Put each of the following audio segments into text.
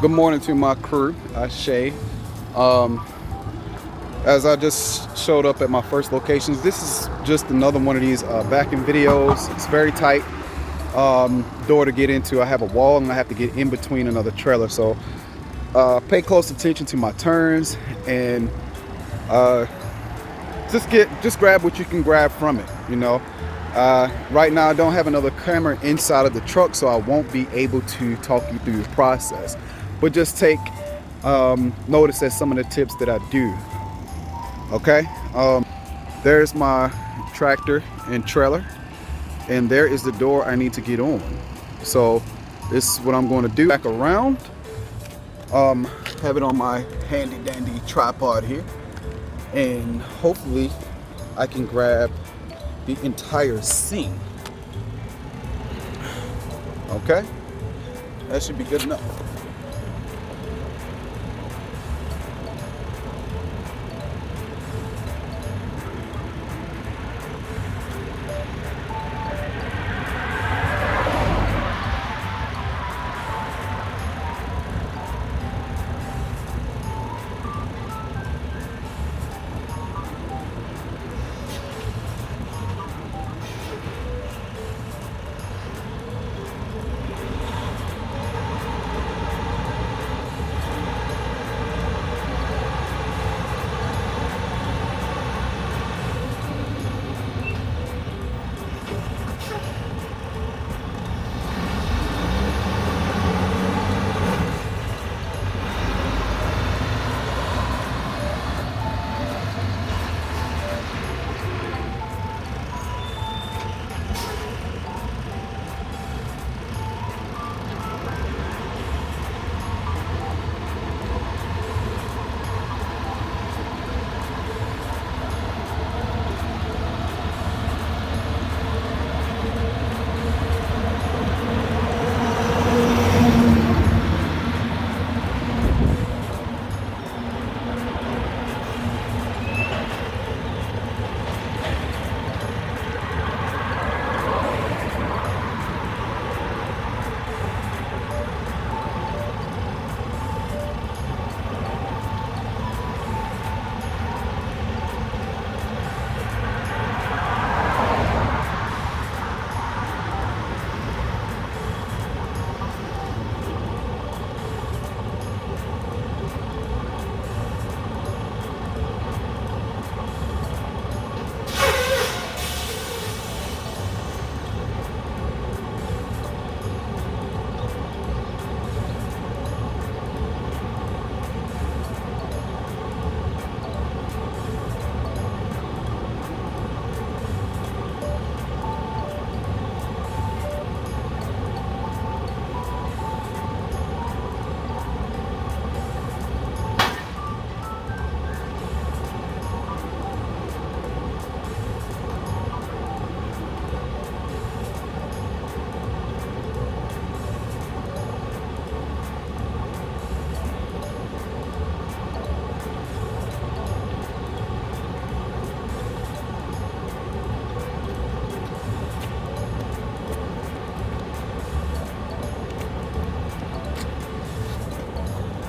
Good morning to my crew. Shay. Um, as I just showed up at my first locations, this is just another one of these vacuum videos. It's very tight door to get into. I have a wall and I have to get in between another trailer. So pay close attention to my turns and just grab what you can grab from it. Right now I don't have another camera inside of the truck, so I won't be able to talk you through the process. But just take notice at some of the tips that I do. Okay, there's my tractor and trailer, and there is the door I need to get on. So this is what I'm going to do. Back around, have it on my handy dandy tripod here, and hopefully I can grab the entire scene. Okay, that should be good enough.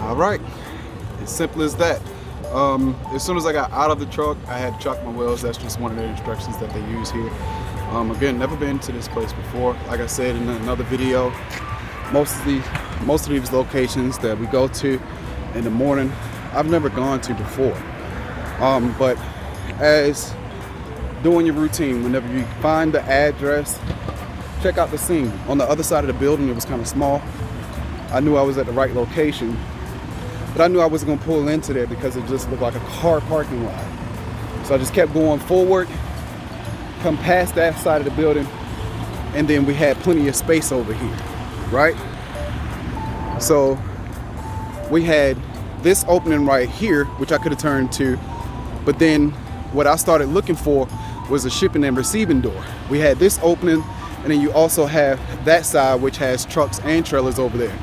All right, as simple as that. As soon as I got out of the truck, I had to chuck my wheels. That's just one of the instructions that they use here. Again, never been to this place before. Like I said in another video, most of these locations that we go to in the morning, I've never gone to before. But as doing your routine, whenever you find the address, check out the scene. On the other side of the building, it was kind of small. I knew I was at the right location, but I knew I wasn't going to pull into there because it just looked like a car parking lot. So I just kept going forward, come past that side of the building, and then we had plenty of space over here, right? So we had this opening right here, which I could have turned to, but then what I started looking for was a shipping and receiving door. We had this opening, and then you also have that side, which has trucks and trailers over there.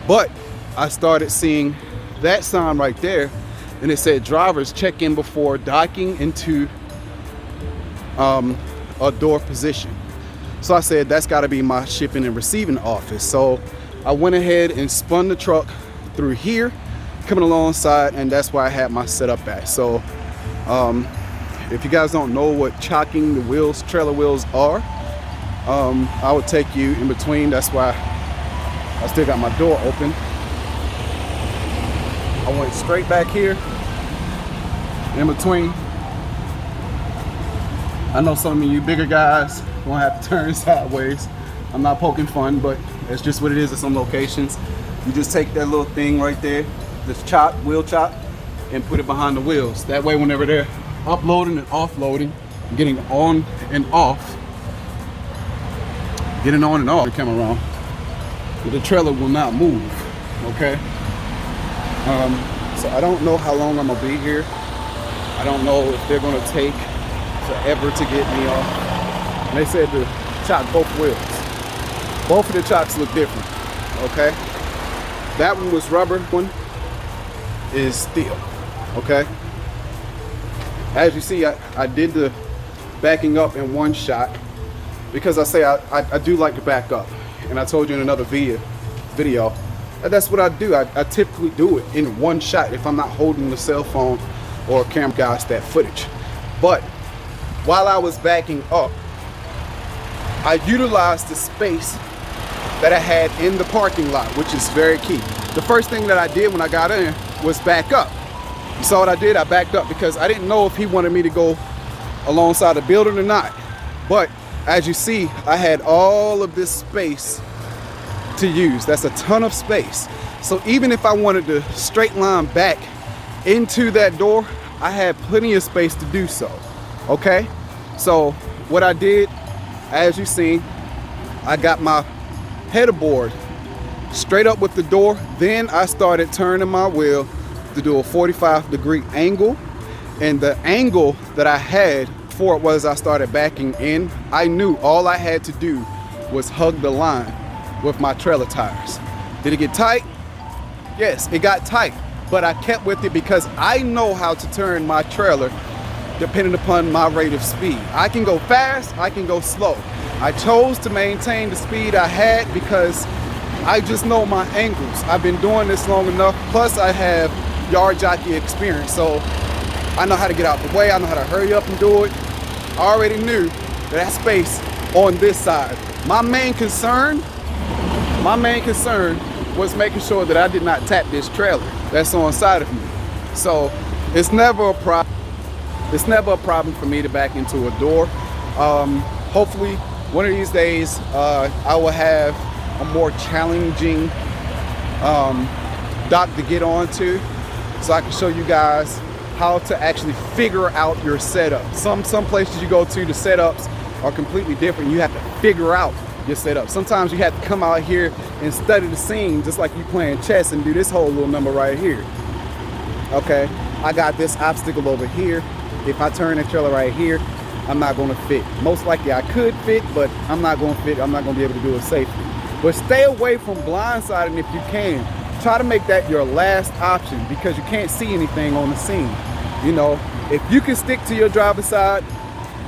But I started seeing that sign right there, and it said drivers check in before docking into a door position. So I said that's got to be my shipping and receiving office. So I went ahead and spun the truck through here, coming alongside, and that's where I had my setup at. So if you guys don't know what chocking the wheels, trailer wheels are, I would take you in between. That's why I still got my door open. I went straight back here in between. I know some of you bigger guys gonna have to turn sideways. I'm not poking fun, but it's just what it is at some locations. You just take that little thing right there, this chop, wheel chop, and put it behind the wheels. That way, whenever they're uploading and offloading, getting on and off, getting on and off, the camera around, the trailer will not move, okay? So I don't know how long I'm gonna be here. I don't know if they're gonna take forever to get me off. And they said to chock both wheels. Both of the chocks look different, okay? That one was rubber, one is steel, okay? As you see, I did the backing up in one shot because I do like to back up. And I told you in another video, that's what I do. I typically do it in one shot if I'm not holding the cell phone or camera guys that footage. But while I was backing up, I utilized the space that I had in the parking lot, which is very key. The first thing that I did when I got in was back up. You saw what I did? I backed up because I didn't know if he wanted me to go alongside the building or not. But as you see, I had all of this space to use. That's a ton of space. So even if I wanted to straight line back into that door, I had plenty of space to do so, okay? So what I did, as you see, I got my headerboard straight up with the door. Then I started turning my wheel to do a 45-degree angle. And the angle that I had for it was I started backing in. I knew all I had to do was hug the line with my trailer tires. Did it get tight? Yes, it got tight, but I kept with it because I know how to turn my trailer depending upon my rate of speed. I can go fast, I can go slow. I chose to maintain the speed I had because I just know my angles. I've been doing this long enough, plus I have yard jockey experience, so I know how to get out the way, I know how to hurry up and do it. I already knew that space on this side. My main concern was making sure that I did not tap this trailer that's on side of me. So it's never a problem. It's never a problem for me to back into a door. Hopefully one of these days I will have a more challenging dock to get onto, so I can show you guys how to actually figure out your setup. Some places you go to, the setups are completely different. You have to figure out your setup. Sometimes you have to come out here and study the scene, just like you playing chess, and do this whole little number right here. Okay, I got this obstacle over here. If I turn the trailer right here, I'm not gonna fit. Most likely I could fit, but I'm not gonna fit. I'm not gonna be able to do it safely. But stay away from blindsiding if you can. Try to make that your last option because you can't see anything on the scene. You know, if you can stick to your driver's side,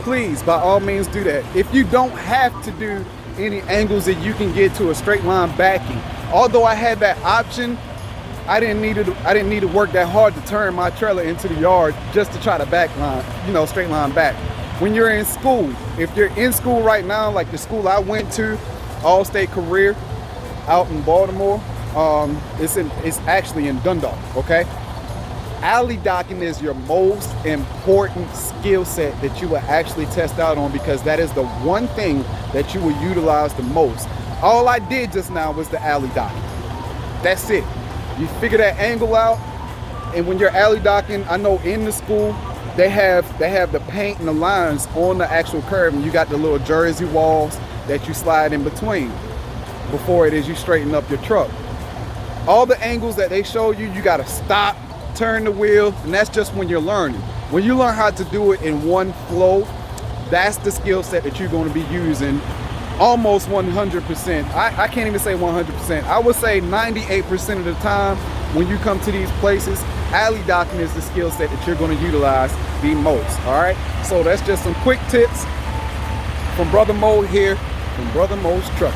please, by all means do that. If you don't have to do any angles that you can get to a straight line backing, although I had that option, I didn't need to work that hard to turn my trailer into the yard just to try to back line, you know, straight line back. When you're in school, if you're in school right now, like the school I went to, All-State Career out in Baltimore, it's actually in Dundalk, okay? Alley docking is your most important skill set that you will actually test out on, because that is the one thing that you will utilize the most. All I did just now was the alley docking. That's it. You figure that angle out, and when you're alley docking, I know in the school they have the paint and the lines on the actual curve, and you got the little jersey walls that you slide in between before it is you straighten up your truck. All the angles that they show you, you got to stop, turn the wheel, and that's just when you're learning. When you learn how to do it in one flow, that's the skill set that you're going to be using almost 100%. I can't even say 100%. I would say 98% of the time when you come to these places, alley docking is the skill set that you're going to utilize the most. All right, so that's just some quick tips from Brother Mo here, from Brother Mo's Truck.